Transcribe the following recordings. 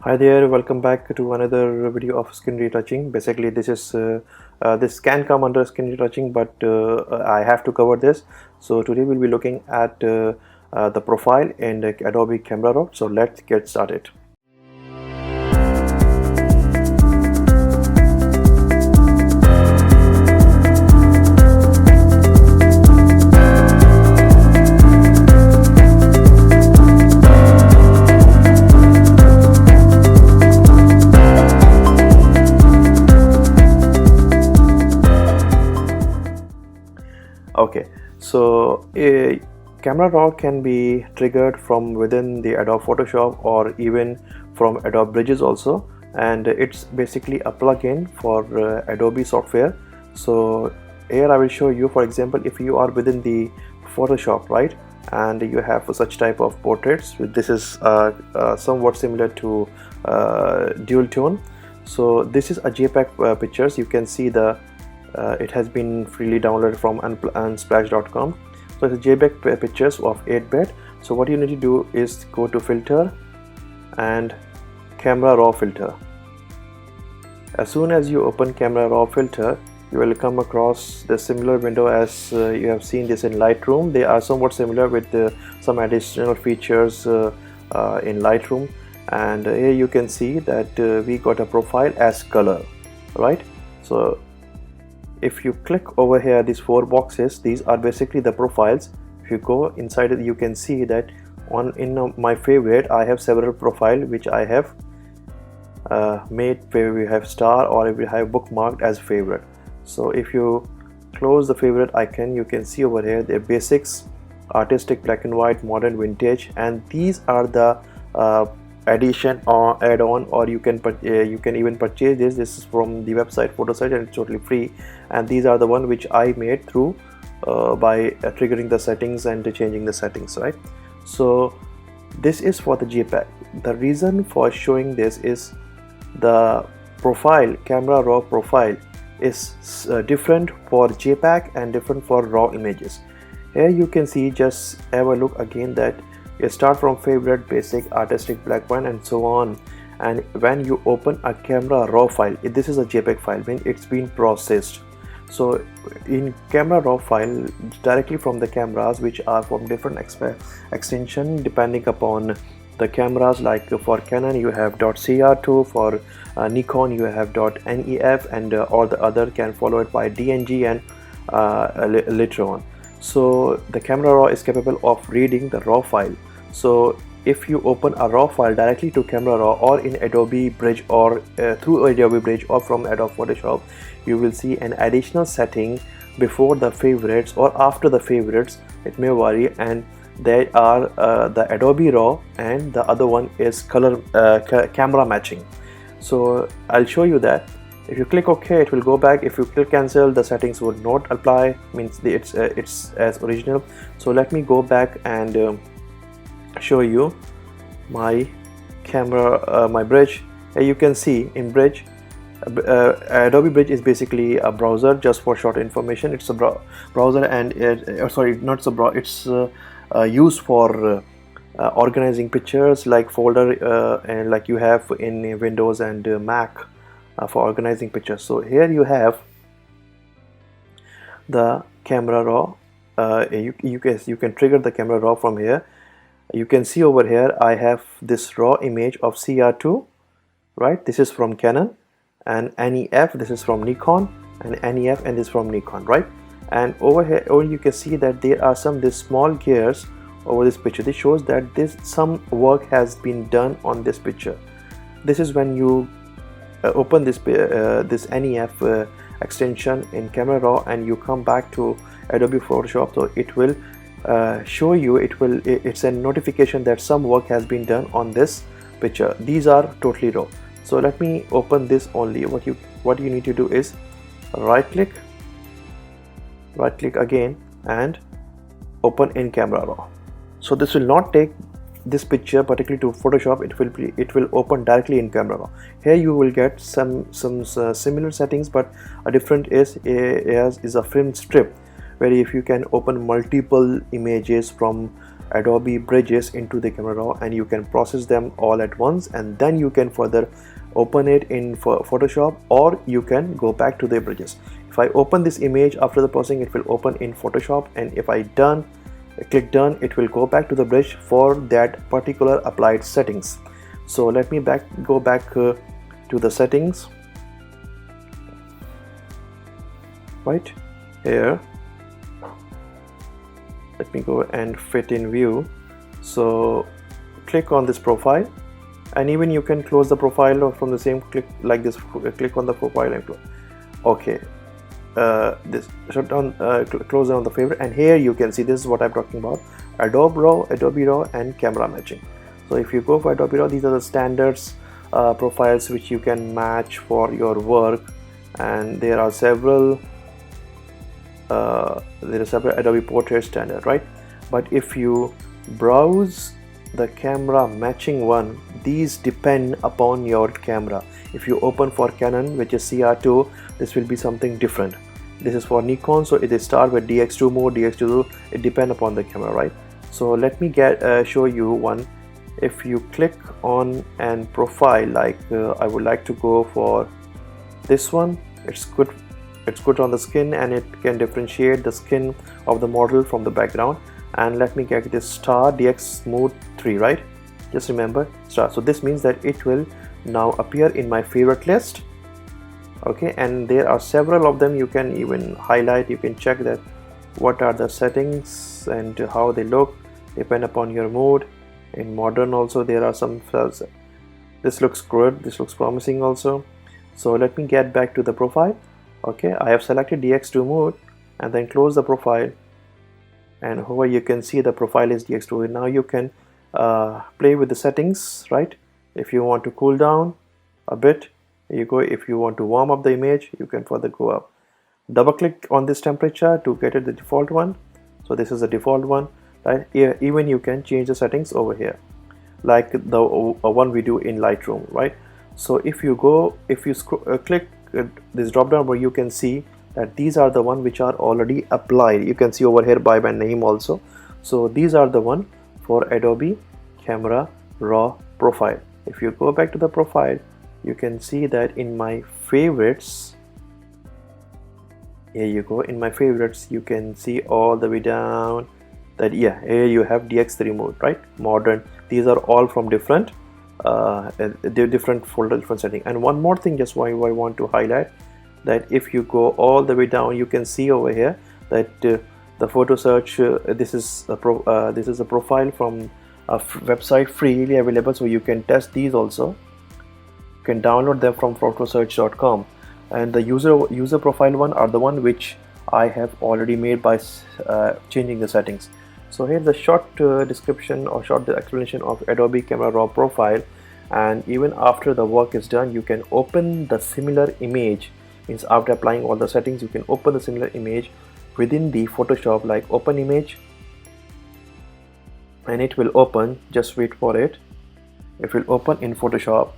Hi there, welcome back to another video of skin retouching. Basically, this can come under skin retouching, but I have to cover this. So today we'll be looking at the profile in the Adobe Camera Raw. So let's get started. Okay, so a camera raw can be triggered from within the Adobe Photoshop or even from Adobe Bridges also, and it's basically a plugin for Adobe software. So here I will show you, for example, if you are within the Photoshop, right, and you have such type of portraits. This is somewhat similar to dual tone. So this is a JPEG pictures. You can see it has been freely downloaded from unsplash.com. so it's a JPEG pictures of 8-bit. So what you need to do is go to filter and camera raw filter. As soon as you open camera raw filter, you will come across the similar window as you have seen this in Lightroom. They are somewhat similar with some additional features in Lightroom, and here you can see that we got a profile as color, right? So if you click over here, these 4 boxes, these are basically the profiles. If you go inside it, you can see that in my favorite, I have several profiles which I have made where we have star or we have bookmarked as favorite. So if you close the favorite icon, you can see over here the basics, artistic, black and white, modern, vintage, and these are the addition or add-on, or you can even purchase this. This is from the website photo site and it's totally free, and these are the one which I made through by triggering the settings and changing the settings, right? So this is for the JPEG. The reason for showing this is the profile, camera raw profile is different for JPEG and different for raw images. Here you can see, just have a look again, that you start from favorite, basic, artistic, black, white, and so on. And when you open a camera raw file, this is a JPEG file when it's been processed. So in camera raw file, directly from the cameras, which are from different extension depending upon the cameras. Like for Canon you have .cr2, for Nikon you have .nef, and all the other can follow it by DNG and later on. So the camera raw is capable of reading the raw file. So if you open a raw file directly to camera raw or in Adobe Bridge or through Adobe Bridge or from Adobe Photoshop, you will see an additional setting before the favorites or after the favorites. It may vary, and they are the Adobe raw, and the other one is color camera matching. So I'll show you that. If you click OK, it will go back. If you click cancel, the settings would not apply, means it's as original. So let me go back and show you my camera, my Bridge. You can see in Bridge, Adobe Bridge is basically a browser. Just for short information, it's a browser, and sorry, not a browser, it's used for organizing pictures, like folder and like you have in Windows and Mac for organizing pictures. So here you have the camera raw. You can trigger the camera raw from here. You can see over here I have this raw image of CR2, right? This is from Canon, and NEF, this is from Nikon, and NEF, and this is from Nikon, right? And over here, you can see that there are these small gears over this picture. This shows that some work has been done on this picture. This is when you open this NEF extension in camera raw and you come back to Adobe Photoshop. So it will show you, it's a notification that some work has been done on this picture. These are totally raw. So let me open this only. What you need to do is right click again and open in camera raw. So this will not take this picture particularly to Photoshop. It will open directly in camera raw. Here you will get some similar settings, but a different is a film strip, where if you can open multiple images from Adobe bridges into the Camera Raw, and you can process them all at once, and then you can further open it in Photoshop, or you can go back to the bridges. If I open this image after the processing, it will open in Photoshop, and if I click done, it will go back to the bridge for that particular applied settings. So let me go back to the settings right here. Let me go and fit in view. So click on this profile, and even you can close the profile from the same click like this. Click on the profile and close. Okay, this shut down, close down the favorite, and here you can see, this is what I'm talking about: Adobe Raw and camera matching. So if you go for Adobe Raw, these are the standards profiles which you can match for your work, and there are several Adobe Portrait standard, right? But if you browse the camera matching one, these depend upon your camera. If you open for Canon, which is CR2, this will be something different. This is for Nikon, so it start with DX2 mode, DX2, it depends upon the camera, right? So let me show you one. If you click on and profile, like I would like to go for this one, it's good on the skin, and it can differentiate the skin of the model from the background. And let me get this star DX mode 3, right? Just remember star. So this means that it will now appear in my favorite list. Okay, and there are several of them. You can even highlight, you can check that what are the settings and how they look, depend upon your mode. In modern also there are some. This looks good, this looks promising also. So let me get back to the profile. Okay, I have selected DX2 mode and then close the profile, and over you can see the profile is DX2. Now you can play with the settings, right? If you want to cool down a bit, you go. If you want to warm up the image, you can further go up. Double click on this temperature to get it the default one. So this is the default one, right? Here even you can change the settings over here, like the one we do in Lightroom, right? So if you click this drop down, where you can see that these are the one which are already applied. You can see over here by my name also. So these are the one for Adobe Camera Raw profile. If you go back to the profile, you can see that in my favorites, here you go, in my favorites you can see all the way down that, yeah, here you have DX3 mode, right? Modern. These are all from different different folder, different setting. And one more thing, just why I want to highlight, that if you go all the way down, you can see over here that the photo search, this is a profile from a website freely available, so you can test these also. You can download them from photosearch.com, and the user profile one are the one which I have already made by changing the settings. So here's the short description or short explanation of Adobe Camera Raw profile. And even after the work is done, you can open the similar image. Means after applying all the settings, you can open the similar image within the Photoshop, like open image, and it will open. Just wait for it. It will open in Photoshop.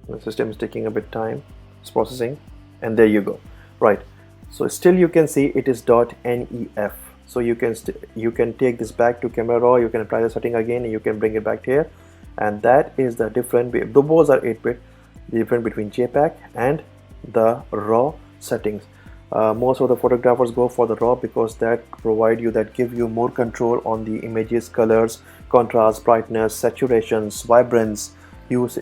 The system is taking a bit time, it's processing, and there you go. Right, so still you can see it is .nef. So you can take this back to Camera Raw, you can apply the setting again, and you can bring it back here. And that is the difference. Both are 8-bit. The difference between JPEG and the RAW settings. Most of the photographers go for the RAW because that give you more control on the images, colors, contrast, brightness, saturations, vibrance, hues,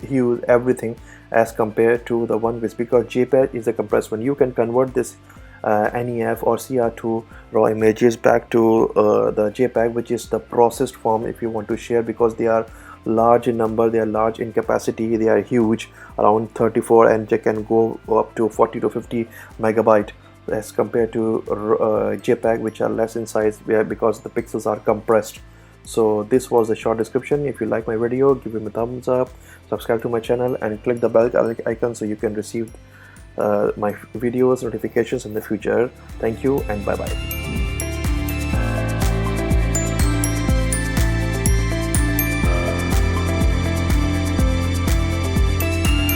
everything, as compared to the one which, because JPEG is a compressed one. You can convert this NEF or CR2 raw images back to the JPEG, which is the processed form, if you want to share, because they are large in number, they are large in capacity, they are huge, around 34, and they can go up to 40 to 50 megabyte, as compared to JPEG, which are less in size, because the pixels are compressed. So this was a short description. If you like my video, give me a thumbs up, subscribe to my channel, and click the bell icon so you can receive my videos notifications in the future. Thank you and bye bye.